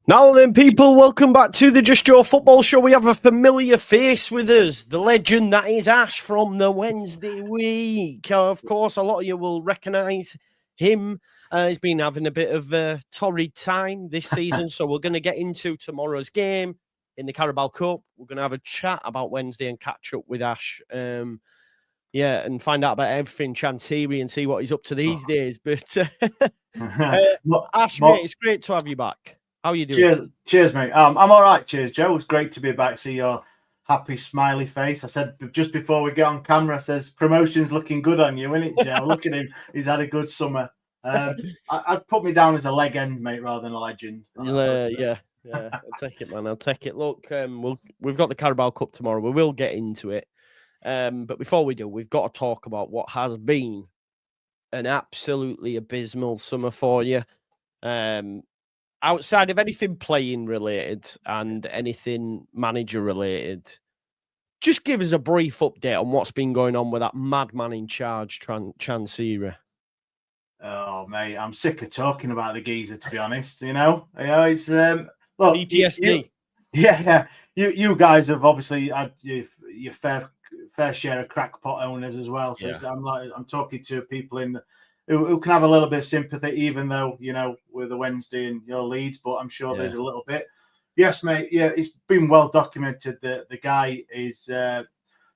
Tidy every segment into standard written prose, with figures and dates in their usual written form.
Now then, people, welcome back to the Just Joe Football Show. We have a familiar face with us, the legend that is Ash from the Wednesday week. Of course, a lot of you will recognise him. He's been having a bit of a torrid time this season, so we're going to get into tomorrow's game in the Carabao Cup. We're going to have a chat about Wednesday and catch up with Ash. And find out about everything Chancery and see what he's up to these days. But Ash, mate, it's great to have you back. How are you doing? Cheers, mate. I'm all right. Cheers, Joe. It's great to be back. See your happy, smiley face. I said just before we get on camera, I says promotion's looking good on you, isn't it, Joe? Look at him. He's had a good summer. I'd put me down as a leg end, mate, rather than a legend. Yeah. I'll take it, man. I'll take it. Look, we've got the Carabao Cup tomorrow. We will get into it. But before we do, we've got to talk about what has been an absolutely abysmal summer for you. Outside of anything playing related and anything manager related, just give us a brief update on what's been going on with that madman in charge, Chancery. Oh, mate, I'm sick of talking about the geezer, to be honest. It's look, PTSD. You guys have obviously had your fair share of crackpot owners as well. So I'm talking to people who can have a little bit of sympathy, even though, we're the Wednesday and you're Leeds, but I'm sure there's a little bit. Yes, mate. Yeah, it's been well documented that the guy is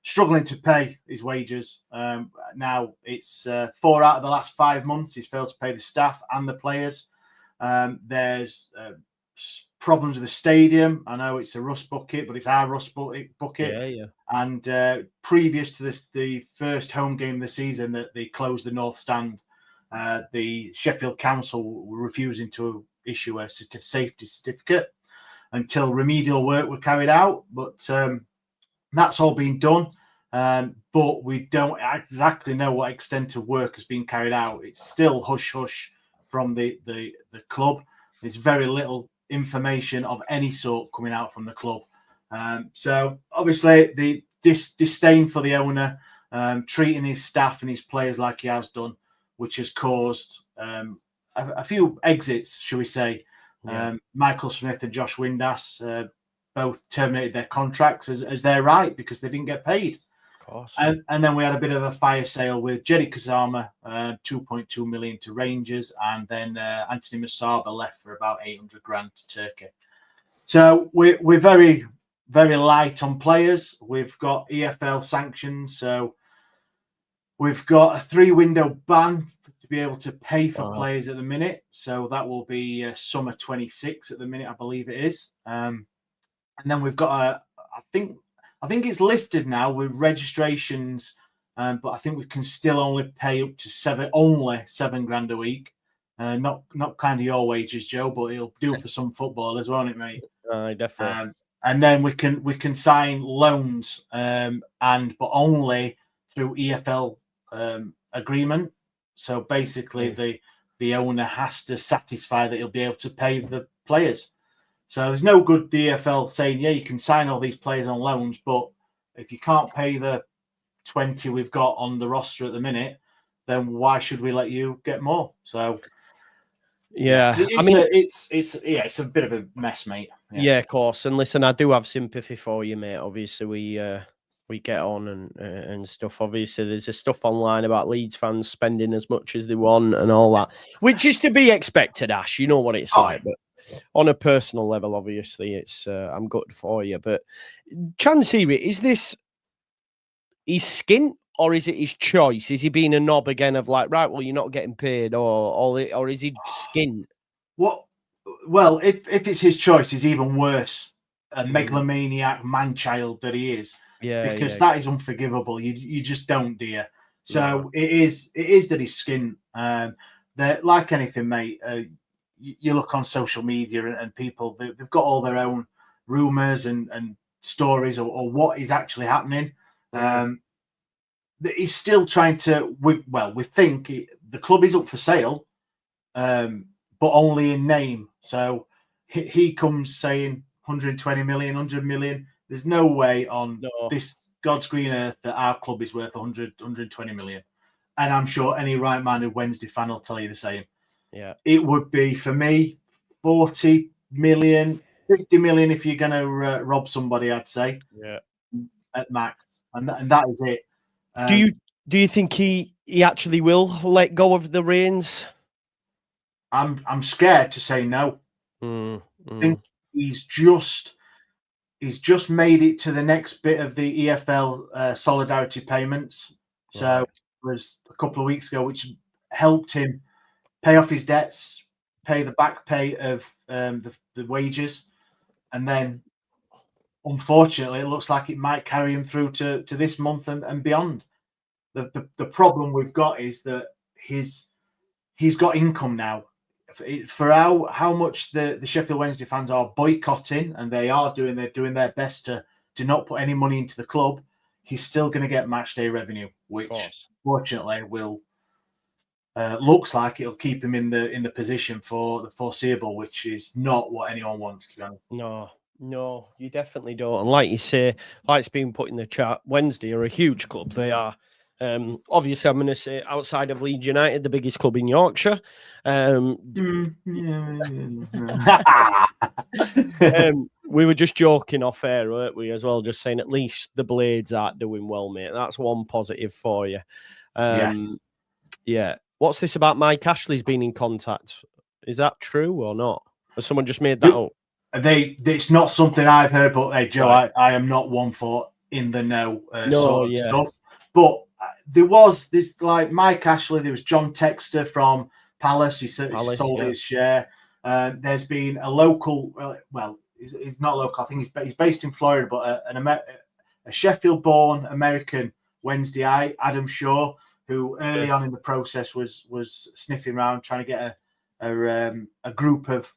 struggling to pay his wages. Now it's 4 out of the last 5 months he's failed to pay the staff and the players. There's problems with the stadium. I know it's a rust bucket, but it's our rust bucket. Yeah. And previous to the first home game of the season, that they closed the North Stand, the Sheffield Council were refusing to issue a safety certificate until remedial work were carried out. But that's all been done. But we don't exactly know what extent of work has been carried out. It's still hush-hush from the club. There's very little information of any sort coming out from the club. So obviously the disdain for the owner, treating his staff and his players like he has done, which has caused a few exits, shall we say. Michael Smith and Josh Windass both terminated their contracts as their right because they didn't get paid. Of course. And then we had a bit of a fire sale with Jerry Kazama, 2.2 million to Rangers, and then Anthony Masaba left for about 800 grand to Turkey. So we're very, very light on players. We've got EFL sanctions, so we've got a 3-window ban to be able to pay for players at the minute. So that will be summer 26 at the minute, I believe it is. And then we've got I think it's lifted now with registrations, but I think we can still only pay up to $7 grand a week. Not kind of your wages, Joe, but it'll do for some footballers, won't it, mate? Definitely. And then we can sign loans, but only through EFL agreement. So basically, the owner has to satisfy that he'll be able to pay the players. So there's no good the EFL saying, you can sign all these players on loans, but if you can't pay the 20 we've got on the roster at the minute, then why should we let you get more? So it's a bit of a mess, mate. Yeah, of course. And listen, I do have sympathy for you, mate. Obviously, we get on and stuff. Obviously, there's a stuff online about Leeds fans spending as much as they want and all that, which is to be expected, Ash. You know what it's like, but on a personal level, obviously, it's I'm gutted for you. But Chancery, is this his skin or is it his choice? Is he being a knob again of like, right, well, you're not getting paid, or is he skin? Well, if it's his choice, it's even worse. A megalomaniac man-child that he is. Because that is unforgivable. You just don't, dear. So it is that his skin. That, like anything, mate. You look on social media and people, they've got all their own rumors and stories or what is actually happening. He's still trying to. We think the club is up for sale, but only in name. So he comes saying 120 million, 100 million. There's no way on this God's green earth that our club is worth 120 million. And I'm sure any right-minded Wednesday fan will tell you the same. Yeah. It would be, for me, 40, million, 50 million if you're going to rob somebody, I'd say. Yeah. At max, and that is it. Do you think he actually will let go of the reins? I'm scared to say no. I think he's just made it to the next bit of the EFL solidarity payments. So it was a couple of weeks ago, which helped him pay off his debts, pay the back pay of the wages, and then unfortunately it looks like it might carry him through to this month and beyond. The problem we've got is that he's got income now. For how much the Sheffield Wednesday fans are boycotting, and they're doing their best to not put any money into the club, he's still going to get match day revenue, which fortunately will looks like it'll keep him in the position for the foreseeable, which is not what anyone wants to go. No, you definitely don't. And like you say, like it's been put in the chat, Wednesday are a huge club. They are. Obviously, I'm going to say outside of Leeds United, the biggest club in Yorkshire. We were just joking off air, weren't we, as well? Just saying at least the Blades aren't doing well, mate. That's one positive for you. Yeah. What's this about Mike Ashley's been in contact? Is that true or not? Has someone just made that up? It's not something I've heard, but hey, Joe, I am not one for in the know sort of stuff. But there was this, like Mike Ashley, there was John Textor from Palace. He sold his share. There's been a local, he's not local. I think he's based in Florida, but a Sheffield-born American Wednesday eye, Adam Shaw, who early on in the process was sniffing around trying to get a group of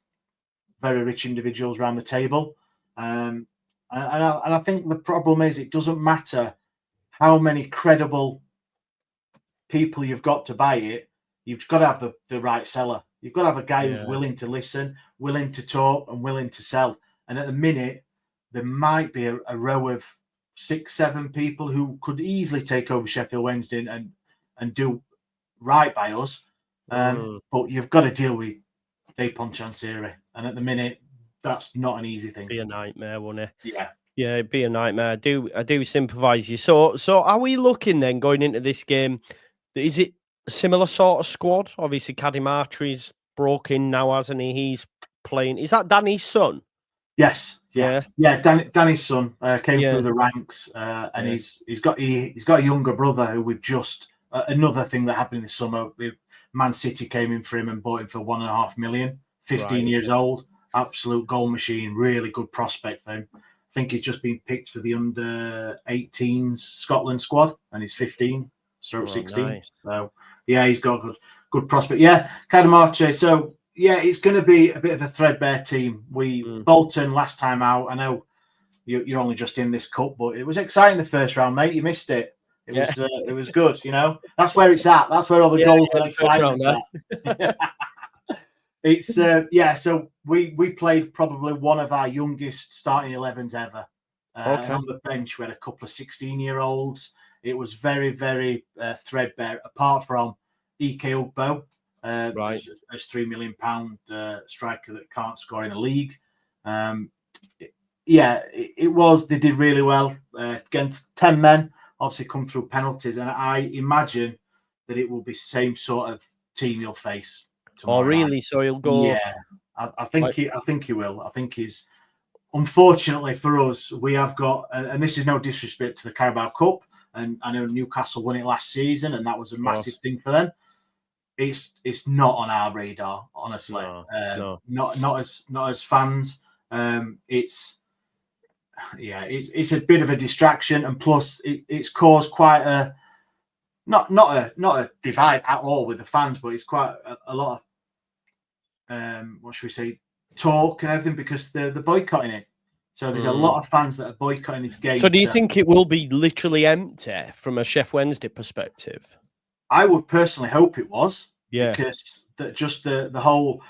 very rich individuals around the table. And I think the problem is it doesn't matter how many credible people you've got to buy it. You've got to have the right seller. You've got to have a guy who's willing to listen, willing to talk, and willing to sell. And at the minute, there might be a row of 6-7 people who could easily take over Sheffield Wednesday and do right by us. But you've got to deal with Dapon Chansiri. And at the minute, that's not an easy thing. It'd be a nightmare, wouldn't it? Yeah, it'd be a nightmare. I do sympathise you. So are we looking then going into this game? Is it a similar sort of squad? Obviously, Kadimatri's broken now, hasn't he? He's playing. Is that Danny's son? Yes. Yeah. Danny's son came through the ranks, and he's got a younger brother who we've just another thing that happened this summer. Man City came in for him and bought him for $1.5 million. 15 years old, absolute goal machine, really good prospect for him. I think he's just been picked for the under-18s Scotland squad, and he's 15, 16. Nice. So yeah, he's got good prospect. Yeah, Kadimachi. So yeah, it's going to be a bit of a threadbare team. Bolton last time out. I know you're only just in this cup, but it was exciting the first round, mate. You missed it. It was good. You know, that's where it's at. That's where all the goals and excitement's at. It's So we played probably one of our youngest starting 11s ever. On the bench, we had a couple of 16-year-olds. It was very, very threadbare. Apart from Ike Ugbo, as £3 million striker that can't score in a league. It was. They did really well against 10 men. Obviously, come through penalties, and I imagine that it will be same sort of team you'll face. Oh, really? So he'll go? Yeah, I think he will. I think he's. Unfortunately for us, we have got, and this is no disrespect to the Carabao Cup, and I know Newcastle won it last season, and that was a massive thing for them. It's not on our radar, honestly. No. Not as fans. It's a bit of a distraction, and plus it's caused quite a not a divide at all with the fans, but it's quite a lot of what should we say, talk and everything, because they're boycotting it. So there's a lot of fans that are boycotting this game. So do you think it will be literally empty from a Sheff Wednesday perspective? I would personally hope it was. Yeah. Because the whole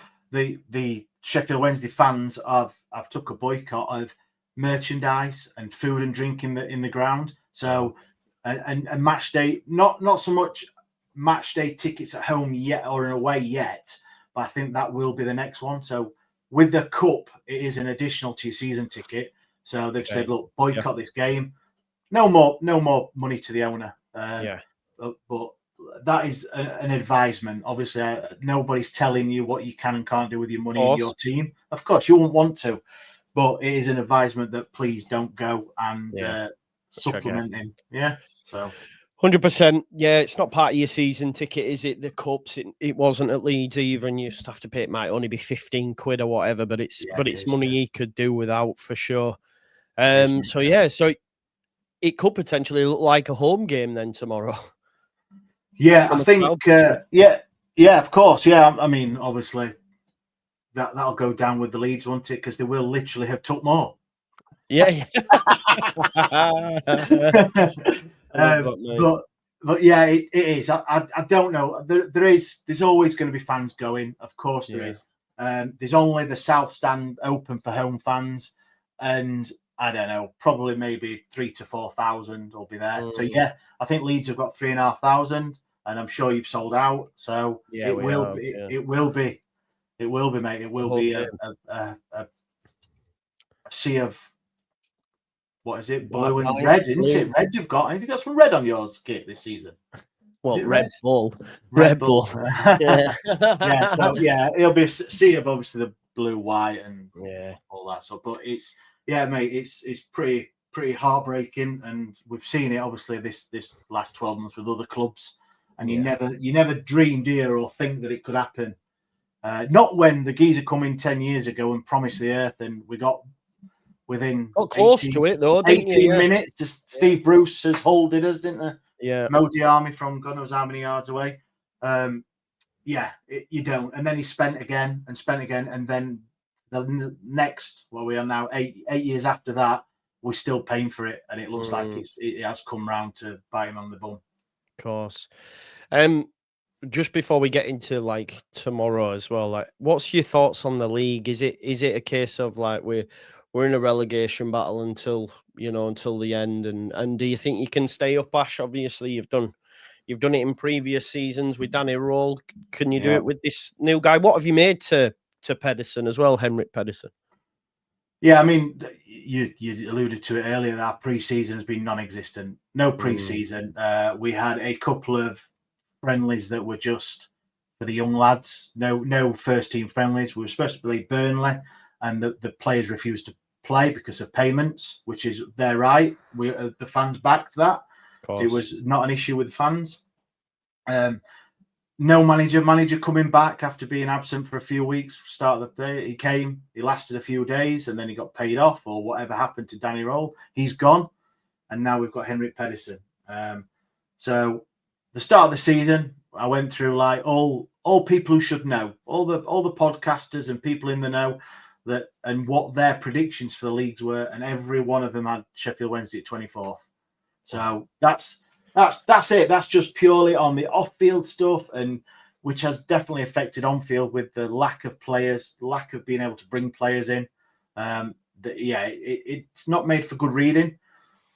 Sheffield Wednesday fans have took a boycott of merchandise and food and drink in the ground. So and match day, not so much match day tickets at home yet or in away yet, but I think that will be the next one. So with the cup, it is an additional to your season ticket. So they've said, look, boycott this game. No more money to the owner. But that is an advisement. Obviously, nobody's telling you what you can and can't do with your money in your team. Of course, you won't want to, but it is an advisement that please don't go and supplement him. Yeah, so 100%. Yeah, it's not part of your season ticket, is it? The cups, it wasn't at Leeds either, and you just have to pay. It might only be 15 quid or whatever, but it's money he could do without for sure. So it could potentially look like a home game then tomorrow. Yeah, I think. Yeah, of course. Yeah, I mean, obviously, that'll go down with the Leeds, won't it? Because they will literally have took more. Yeah. But yeah, it is. I don't know. There's always going to be fans going. Of course, there is. There's only the South Stand open for home fans, and I don't know, probably maybe 3,000 to 4,000 will be there. So yeah, I think Leeds have got 3,500, and I'm sure you've sold out. So it will be, mate. It will be a sea of, what is it? Blue and red, isn't it? Red have you got some red on yours kit this season? Well, Red Bull. Red Bull. Yeah. So yeah, it'll be a sea of obviously the blue, white, and all that stuff. But it's mate, it's pretty heartbreaking, and we've seen it obviously this last 12 months with other clubs, and you never dream, do you, or think that it could happen. Not when the geezer come in 10 years ago and promised the earth, and we got within close to it though, 18 minutes. Just Steve Bruce has holded us, didn't they? Yeah, Modi Army from God knows how many yards away. You don't, and then he spent again, and then the next, we are now 8 years after that, we're still paying for it, and it looks like it has come round to bite him on the bum. Of course. Just before we get into like tomorrow as well, like, what's your thoughts on the league? Is it a case of like we're in a relegation battle until the end, and do you think you can stay up, Ash? Obviously, you've done it in previous seasons with Danny Roll. Can you do it with this new guy? What have you made to Pedersen as well, Henrik Pedersen? Yeah, I mean, you alluded to it earlier. Our pre-season has been non-existent. No pre-season. We had a couple of friendlies that were just for the young lads. No first-team friendlies. We were supposed to play Burnley, and the players refused to play because of payments, which is their right. The fans backed that. It was not an issue with the fans. No manager coming back after being absent for a few weeks. Start of the day, he came, he lasted a few days, and then he got paid off, or whatever happened to Danny Roll. He's gone, and now we've got Henrik Pedersen. So the start of the season, I went through like all people who should know, all the podcasters and people in the know, that and what their predictions for the leagues were, and every one of them had Sheffield Wednesday at 24th. So that's it. That's just purely on the off-field stuff, and which has definitely affected on-field with the lack of players, lack of being able to bring players in. It's not made for good reading.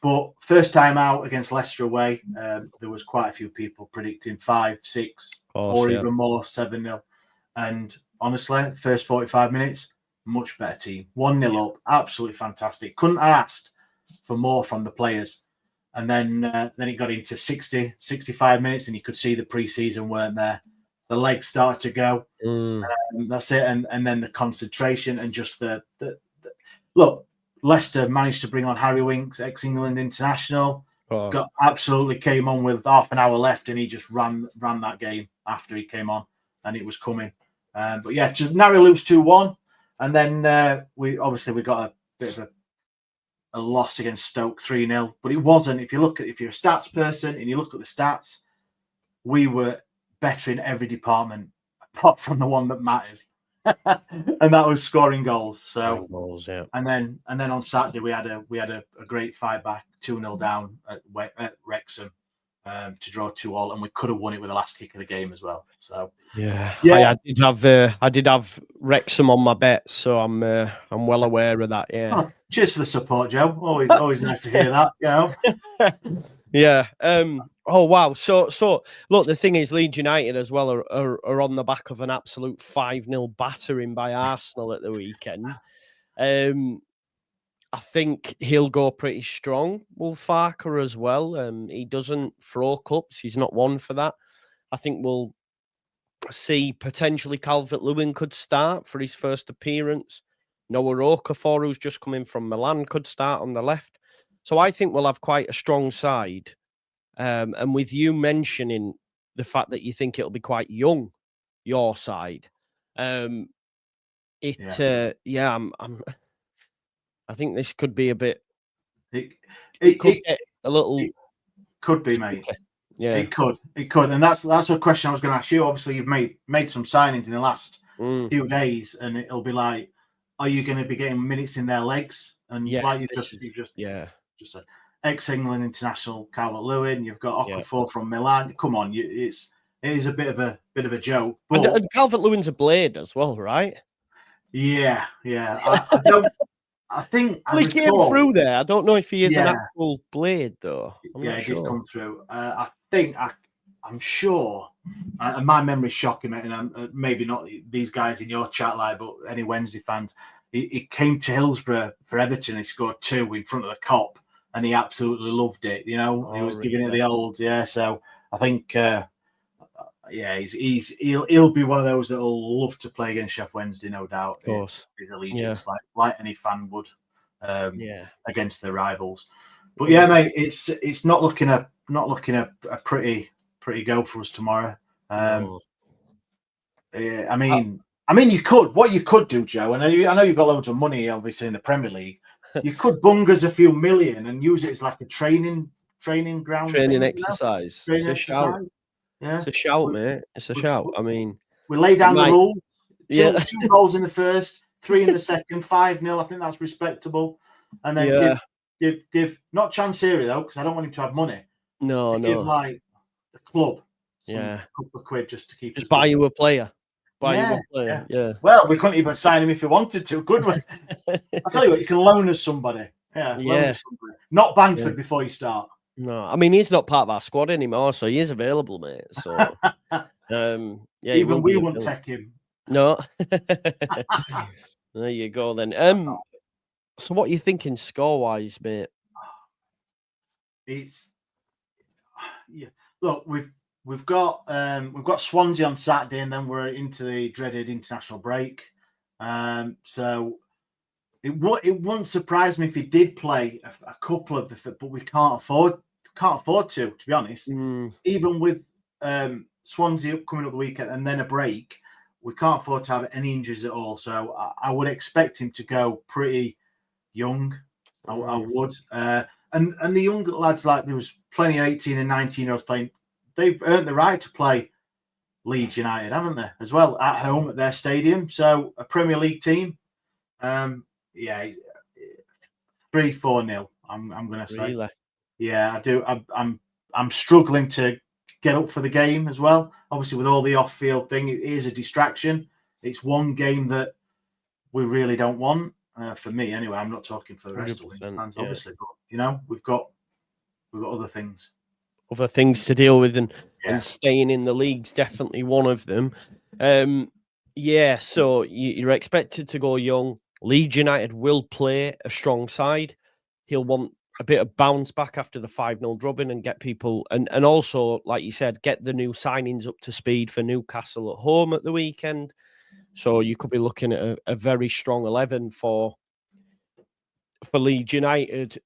But first time out against Leicester away, there was quite a few people predicting 5-6 or even more, 7-0. And honestly, first 45 minutes, much better team. 1-0 up, absolutely fantastic. Couldn't have asked for more from the players. And then it got into 60, 65 minutes, and you could see the pre-season weren't there. The legs started to go. That's it. And then the concentration and just the look. Leicester managed to bring on Harry Winks, ex-England international. Came on with half an hour left, and he just ran that game after he came on, and it was coming. But yeah, to narrow lose 2-1, and then we got a bit of a loss against Stoke 3-0. But it wasn't. If you're a stats person and you look at the stats, we were better in every department apart from the one that matters. And that was scoring goals. So and then on Saturday we had a great fight back, 2-0 down at Wrexham to draw 2-2, and we could have won it with the last kick of the game as well. So I did have Wrexham on my bet, so I'm well aware of that. Yeah. Oh, cheers for the support, Joe. Always nice to hear that. Yeah. Oh wow. So look, the thing is, Leeds United as well are on the back of an absolute 5-0 battering by Arsenal at the weekend. I think he'll go pretty strong, Will Farker as well. He doesn't throw cups. He's not one for that. I think we'll see potentially Calvert-Lewin could start for his first appearance. Noah Okafor, who's just come in from Milan, could start on the left. So I think we'll have quite a strong side. And with you mentioning the fact that you think it'll be quite young, your side, I'm I think this could be a bit. It could get a little. It could be, mate. Yeah, it could, and that's a question I was going to ask you. Obviously, you've made some signings in the last few days, and it'll be like, are you going to be getting minutes in their legs? And like you've just said, ex-England international Calvert-Lewin. You've got Okafor from Milan. Come on, it is a bit of a joke. But, and Calvert-Lewin's a blade as well, right? Yeah. I don't. I think he came through there. I don't know if he is an actual blade though. He did come through. I'm sure, and my memory's shocking, and maybe not these guys in your chat live, but any Wednesday fans. He came to Hillsborough for Everton. He scored 2 in front of the Cop, and he absolutely loved it. He was giving it the old So I think, he'll be one of those that will love to play against Sheffield Wednesday, no doubt. Of course, his allegiance, like any fan would, against their rivals. But mate, it's not looking a pretty go for us tomorrow. You could. What you could do, Joe, and I know you've got loads of money, obviously, in the Premier League. You could bungers a few million and use it as like a training ground, exercise. It's a shout. Yeah, it's a shout, mate. It's a shout. I mean, we lay down the rules. 2 goals in the first, 3 in the second, 5-0. I think that's respectable. And then give not Chansiri though, because I don't want him to have money. No. Give like the club a couple of quid just to keep. Just buy you a player. Yeah. Well, we couldn't even sign him if we wanted to, could we? I'll tell you what, you can loan us somebody. Loan us somebody. Not Bamford before you start. No, I mean he's not part of our squad anymore, so he is available, mate. So even we won't take him. No. There you go then. So what are you thinking score-wise, mate? Look, we've got Swansea on Saturday, and then we're into the dreaded international break. So it wouldn't surprise me if he did play a couple of but we can't afford to be honest. Even with Swansea coming up the weekend and then a break, we can't afford to have any injuries at all. So I would expect him to go pretty young. I would. And the young lads, like there was plenty of 18 and 19-year-olds playing. They've earned the right to play Leeds United, haven't they? As well at home at their stadium. So a Premier League team. 3-4-0. I'm going to say. Really? Yeah, I do. I'm struggling to get up for the game as well. Obviously, with all the off-field thing, it is a distraction. It's one game that we really don't want. For me, anyway. I'm not talking for the rest of the fans, obviously, but we've got other things. Other things to deal with, and staying in the league's definitely one of them. So you're expected to go young. Leeds United will play a strong side. He'll want a bit of bounce back after the 5-0 drubbing and get people, and also, like you said, get the new signings up to speed for Newcastle at home at the weekend. So you could be looking at a very strong 11 for Leeds United.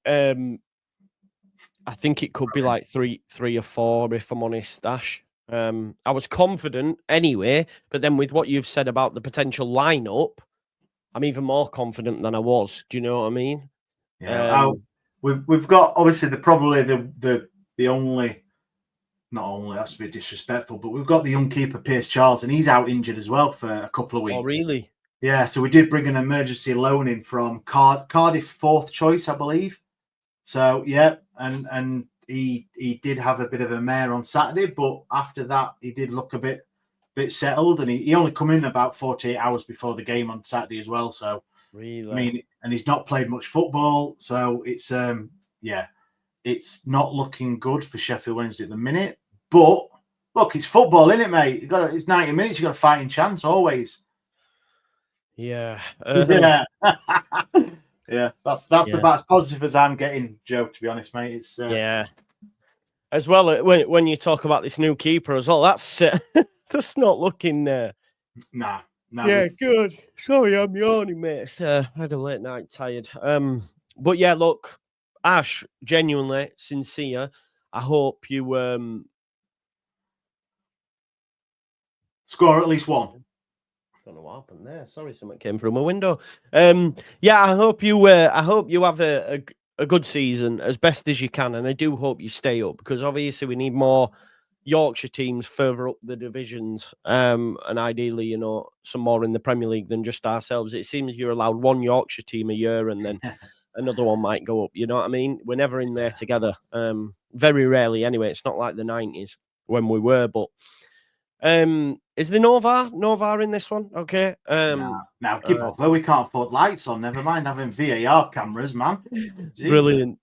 I think it could be like 3 or 4, if I'm honest, Ash. I was confident anyway, but then with what you've said about the potential lineup, I'm even more confident than I was. Do you know what I mean? Yeah. We've got obviously the only, not only, that's to be disrespectful, but we've got the young keeper Pierce Charles, and he's out injured as well for a couple of weeks. Oh, really? Yeah. So we did bring an emergency loan in from Cardiff, fourth choice, I believe. So yeah, and he did have a bit of a mare on Saturday, but after that he did look a bit settled, and he only come in about 48 hours before the game on Saturday as well. So really, I mean, and he's not played much football, so it's it's not looking good for Sheffield Wednesday at the minute. But look, it's football, isn't it, mate? It's 90 minutes. You've got a fighting chance always. Yeah. Yeah. Yeah. That's about as positive as I'm getting, Joe, to be honest, mate. It's yeah. As well, when you talk about this new keeper as well, that's that's not looking. Nah. Yeah, good. Sorry, I'm yawning, mate. I had a late night, tired. But yeah, look, Ash, genuinely sincere. I hope you score at least one. Don't know what happened there. Sorry, something came through my window. Yeah, I hope you have a good season as best as you can, and I do hope you stay up because obviously we need more Yorkshire teams further up the divisions, and ideally, you know, some more in the Premier League than just ourselves. It seems you're allowed one Yorkshire team a year, and then another one might go up. You know what I mean? We're never in there together. Very rarely, anyway. It's not like the 90s when we were, but. Is the Nova in this one? Okay. Now give up. Well, we can't put lights on. Never mind having VAR cameras, man. Brilliant.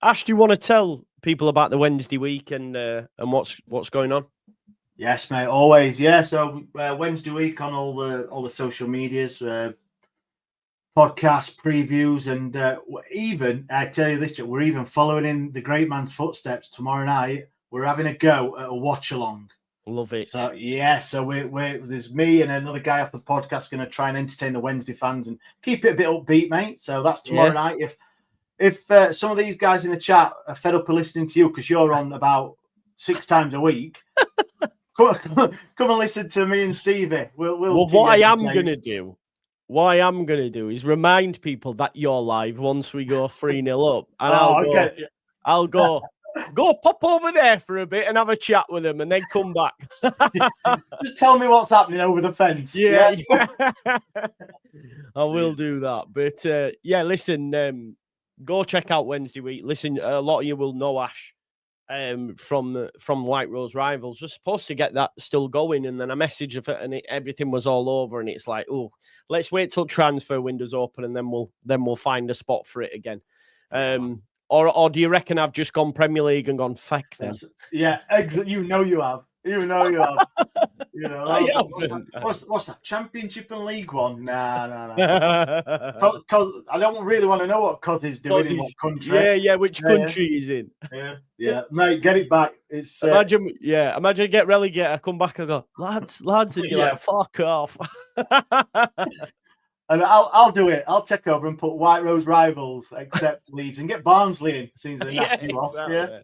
Ash, do you want to tell people about the Wednesday week and what's going on? Yes, mate. Always. Yeah. So Wednesday week on all the social medias, podcast previews, and even I tell you this, we're even following in the great man's footsteps. Tomorrow night, we're having a go at a watch along. Love it. So yeah, so there's me and another guy off the podcast going to try and entertain the Wednesday fans and keep it a bit upbeat, mate. So that's tomorrow night. If some of these guys in the chat are fed up of listening to you because you're on about 6 times a week, come and listen to me and Stevie. Well, what I am going to do is remind people that you're live once we go 3-0 up, and I'll go. Go pop over there for a bit and have a chat with them and then come back. Just tell me what's happening over the fence. Yeah. I will do that. But yeah, listen, go check out Wednesday week. Listen, a lot of you will know Ash from White Rose Rivals. Just supposed to get that still going. And then a message of it and everything was all over. And it's like, oh, let's wait till transfer window's open and then we'll find a spot for it again. Or do you reckon I've just gone Premier League and gone, feck them? Yeah, you know you have. You know you have. You know, what's that? Championship and League One? Nah. Cause I don't really want to know what Cos is doing in what country. Yeah, which country he's in. Yeah, mate, get it back. It's imagine I get relegated, I come back and go, lads, and you're like, fuck off. And I'll do it. I'll take over and put White Rose Rivals, except Leeds, and get Barnsley in. Seems they knocked you off. Yeah,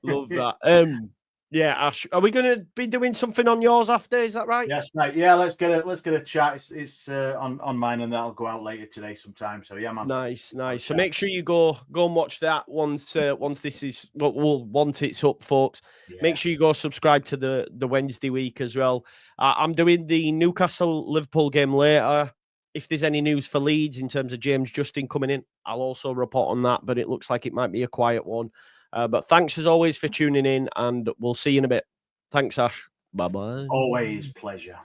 love that. Yeah, Ash, are we going to be doing something on yours after? Is that right? Yes, mate. Yeah, let's get a chat. It's on mine, and that'll go out later today sometime. So yeah, man. Nice. So make sure you go and watch that once this is once it's up, folks. Yeah. Make sure you go subscribe to the Wednesday week as well. I'm doing the Newcastle Liverpool game later. If there's any news for Leeds in terms of James Justin coming in, I'll also report on that, but it looks like it might be a quiet one. But thanks as always for tuning in, and we'll see you in a bit. Thanks, Ash. Bye-bye. Always pleasure.